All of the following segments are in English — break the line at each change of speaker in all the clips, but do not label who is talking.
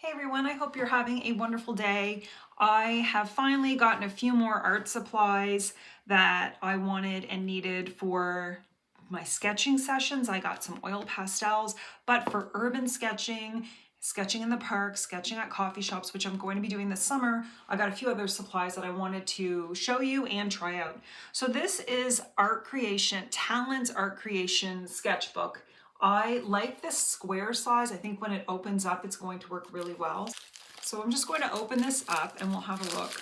Hey everyone, I hope you're having a wonderful day. I have finally gotten a few more art supplies that I wanted and needed for my sketching sessions. I got some oil pastels, but for urban sketching, sketching in the park, sketching at coffee shops, which I'm going to be doing this summer, I got a few other supplies that I wanted to show you and try out. So this is Art Creation, Talent's Art Creation sketchbook. I like this square size. I think when it opens up, it's going to work really well. So I'm just going to open this up and we'll have a look.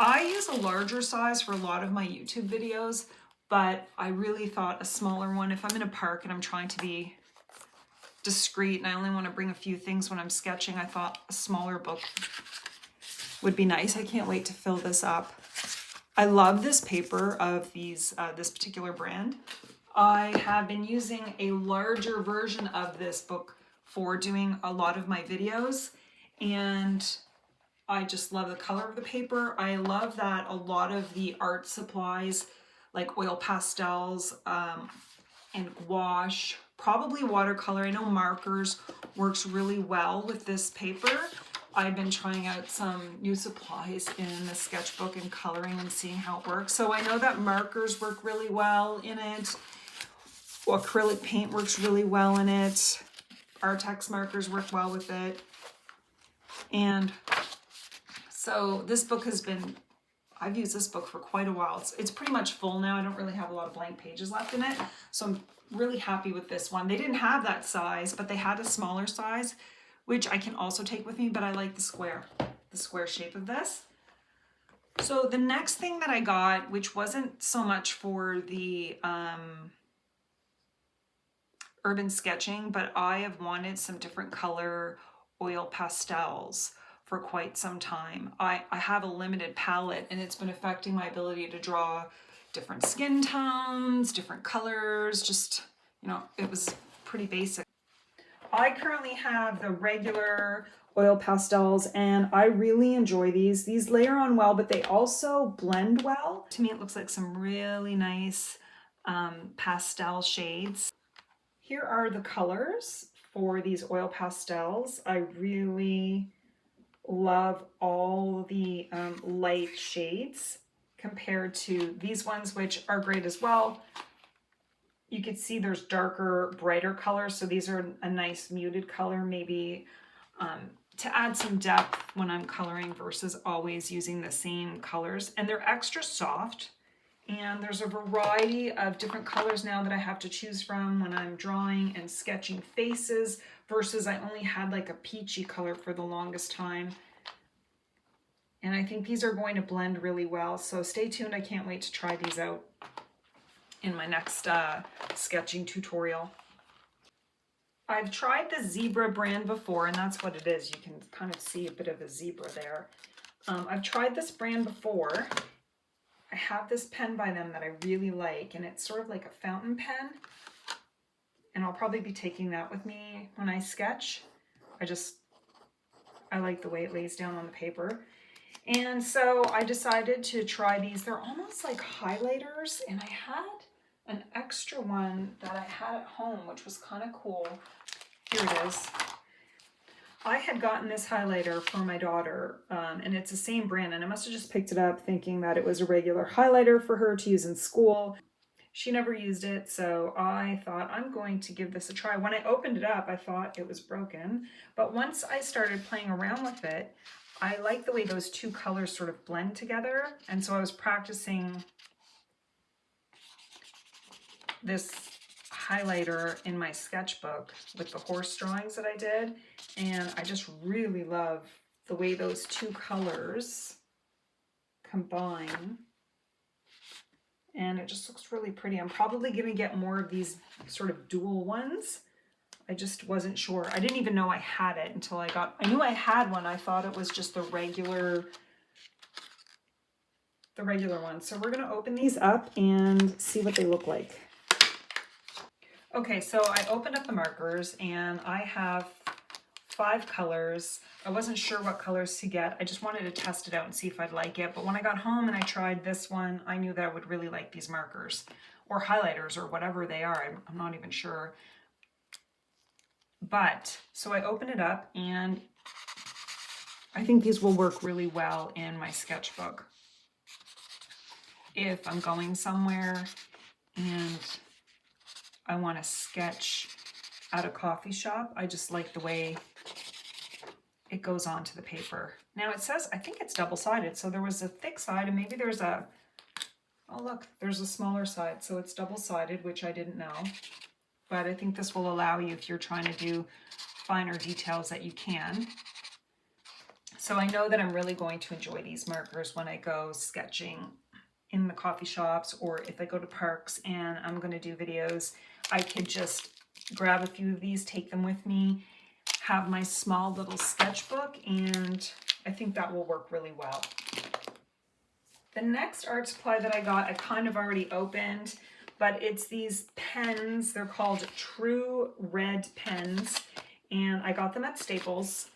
I use a larger size for a lot of my YouTube videos, but I really thought a smaller one, if I'm in a park and I'm trying to be discreet and I only want to bring a few things when I'm sketching, I thought a smaller book would be nice. I can't wait to fill this up. I love this paper of these this particular brand. I have been using a larger version of this book for doing a lot of my videos, and I just love the color of the paper. I love that a lot of the art supplies like oil pastels and gouache, probably watercolor, I know markers works really well with this paper. I've been trying out some new supplies in the sketchbook and coloring and seeing how it works. So I know that markers work really well in it. Acrylic paint works really well in it. Artex markers work well with it. And so this book has been, I've used this book for quite a while. It's pretty much full now. I don't really have a lot of blank pages left in it. So I'm really happy with this one. They didn't have that size, but they had a smaller size, which I can also take with me, but I like the square shape of this. So the next thing that I got, which wasn't so much for the urban sketching, but I have wanted some different color oil pastels for quite some time. I have a limited palette and it's been affecting my ability to draw different skin tones, different colors, just, you know, it was pretty basic. I currently have the regular oil pastels and I really enjoy these. These layer on well, but they also blend well. To me, it looks like some really nice pastel shades. Here are the colors for these oil pastels. I really love all the light shades compared to these ones, which are great as well. You can see there's darker, brighter colors. So these are a nice muted color, maybe to add some depth when I'm coloring versus always using the same colors. And they're extra soft. And there's a variety of different colors now that I have to choose from when I'm drawing and sketching faces versus I only had like a peachy color for the longest time. And I think these are going to blend really well. So stay tuned. I can't wait to try these out in my next sketching tutorial. I've tried the Zebra brand before, and that's what it is. You can kind of see a bit of a zebra there. I've tried this brand before. I have this pen by them that I really like, and it's sort of like a fountain pen. And I'll probably be taking that with me when I sketch. I like the way it lays down on the paper. And so I decided to try these. They're almost like highlighters, and I had an extra one that I had at home, which was kind of cool. Here it is. I had gotten this highlighter for my daughter, and it's the same brand, and I must have just picked it up thinking that it was a regular highlighter for her to use in school. She never used it, so I thought I'm going to give this a try. When I opened it up, I thought it was broken, but once I started playing around with it, I like the way those two colors sort of blend together, and so I was practicing this highlighter in my sketchbook with the horse drawings that I did, and I just really love the way those two colors combine, and it just looks really pretty. I'm probably going to get more of these sort of dual ones. I just wasn't sure. I didn't even know I had it until I knew I had one. I thought it was just the regular one. So we're going to open these up and see what they look like. Okay, so I opened up the markers and I have 5 colors. I wasn't sure what colors to get. I just wanted to test it out and see if I'd like it. But when I got home and I tried this one, I knew that I would really like these markers or highlighters or whatever they are. I'm not even sure. But, so I opened it up and I think these will work really well in my sketchbook. If I'm going somewhere and I want to sketch at a coffee shop, I just like the way it goes onto the paper. Now it says, I think it's double-sided, so there was a thick side and maybe there's a, oh look, there's a smaller side, so it's double-sided, which I didn't know. But I think this will allow you, if you're trying to do finer details, that you can. So I know that I'm really going to enjoy these markers when I go sketching in the coffee shops, or if I go to parks and I'm going to do videos, I could just grab a few of these, take them with me, have my small little sketchbook, and I think that will work really well. The next art supply that I got, I kind of already opened, but it's these pens. They're called True Red pens, and I got them at Staples.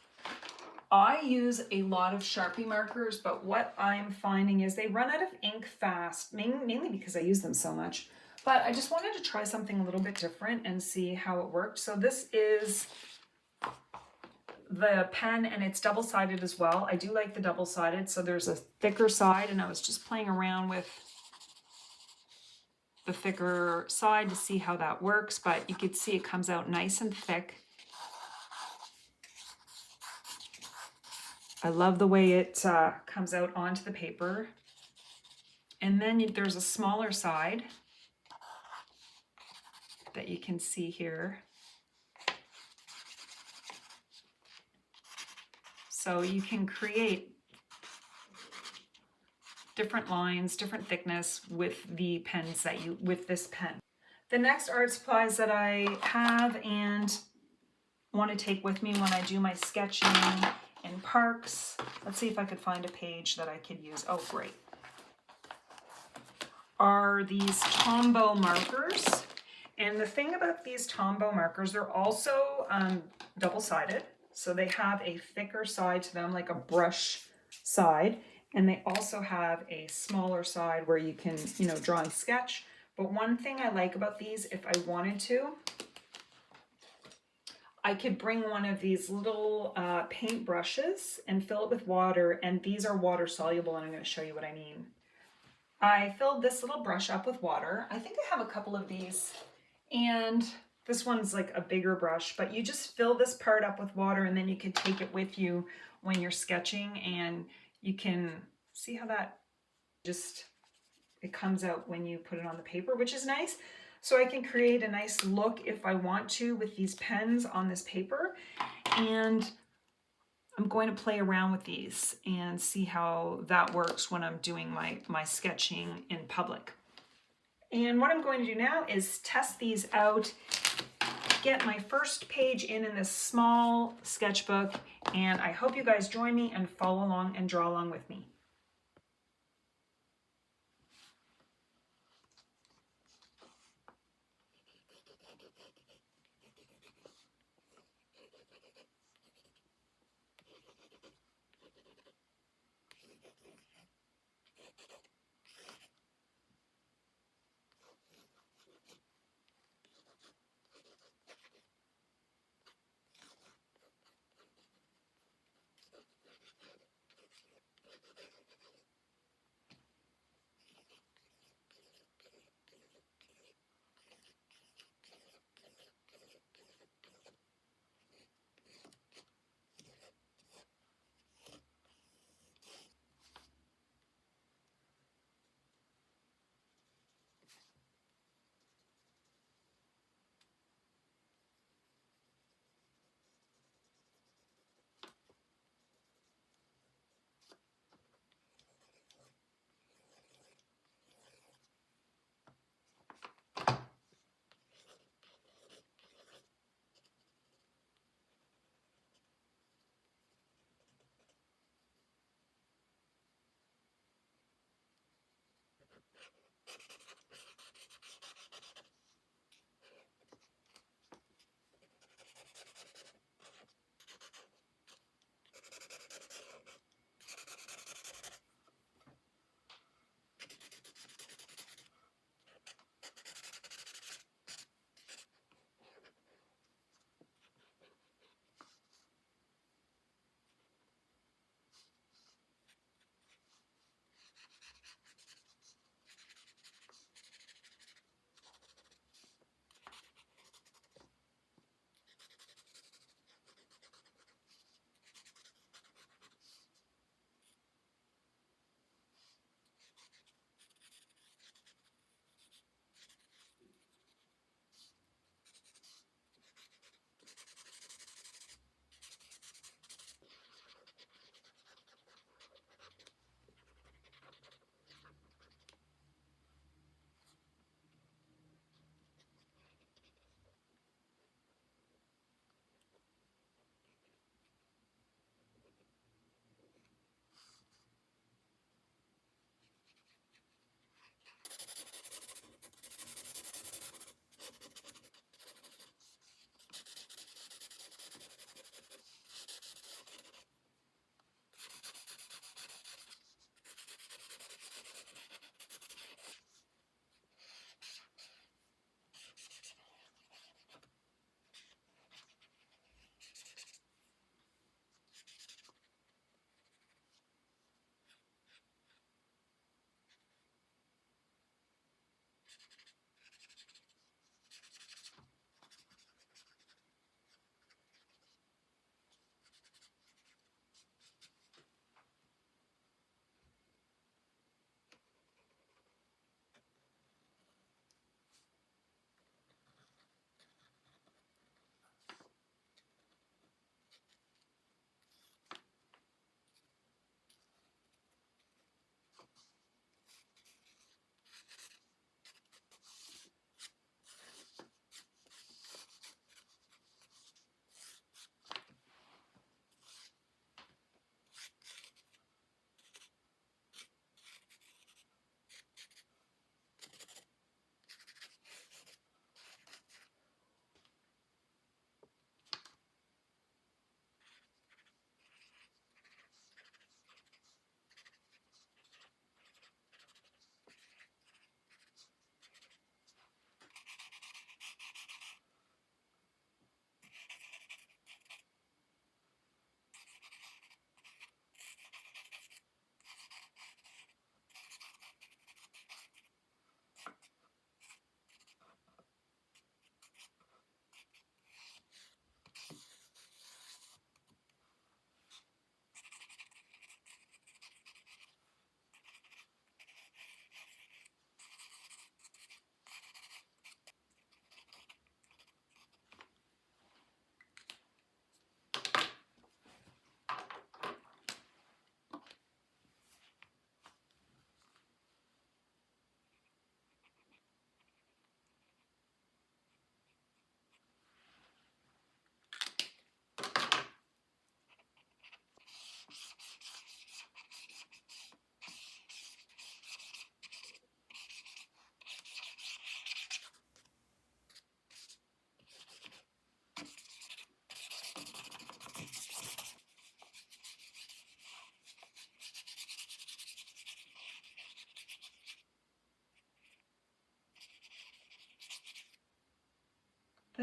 I use a lot of Sharpie markers, but what I'm finding is they run out of ink fast, mainly because I use them so much. But I just wanted to try something a little bit different and see how it worked. So this is the pen, and it's double-sided as well. I do like the double-sided, so there's a thicker side, and I was just playing around with the thicker side to see how that works, but you can see it comes out nice and thick. I love the way it comes out onto the paper. And then there's a smaller side that you can see here. So you can create different lines, different thickness with the pens that with this pen. The next art supplies that I have and want to take with me when I do my sketching in parks. Let's see if I could find a page that I could use. Oh, great. Are these Tombow markers. And the thing about these Tombow markers, they're also double-sided. So they have a thicker side to them, like a brush side. And they also have a smaller side where you can, draw and sketch. But one thing I like about these, if I wanted to, I could bring one of these little paint brushes and fill it with water. And these are water soluble, and I'm going to show you what I mean. I filled this little brush up with water. I think I have a couple of these, and this one's like a bigger brush, but you just fill this part up with water, and then you can take it with you when you're sketching, and you can see how that it comes out when you put it on the paper, which is nice. So I can create a nice look if I want to with these pens on this paper, and I'm going to play around with these and see how that works when I'm doing my sketching in public. And what I'm going to do now is test these out, get my first page in this small sketchbook, and I hope you guys join me and follow along and draw along with me.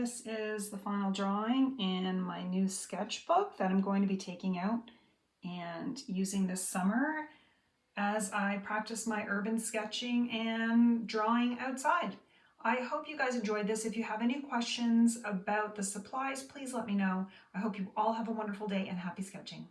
this is the final drawing in my new sketchbook that I'm going to be taking out and using this summer as I practice my urban sketching and drawing outside. I hope you guys enjoyed this. If you have any questions about the supplies, please let me know. I hope you all have a wonderful day and happy sketching.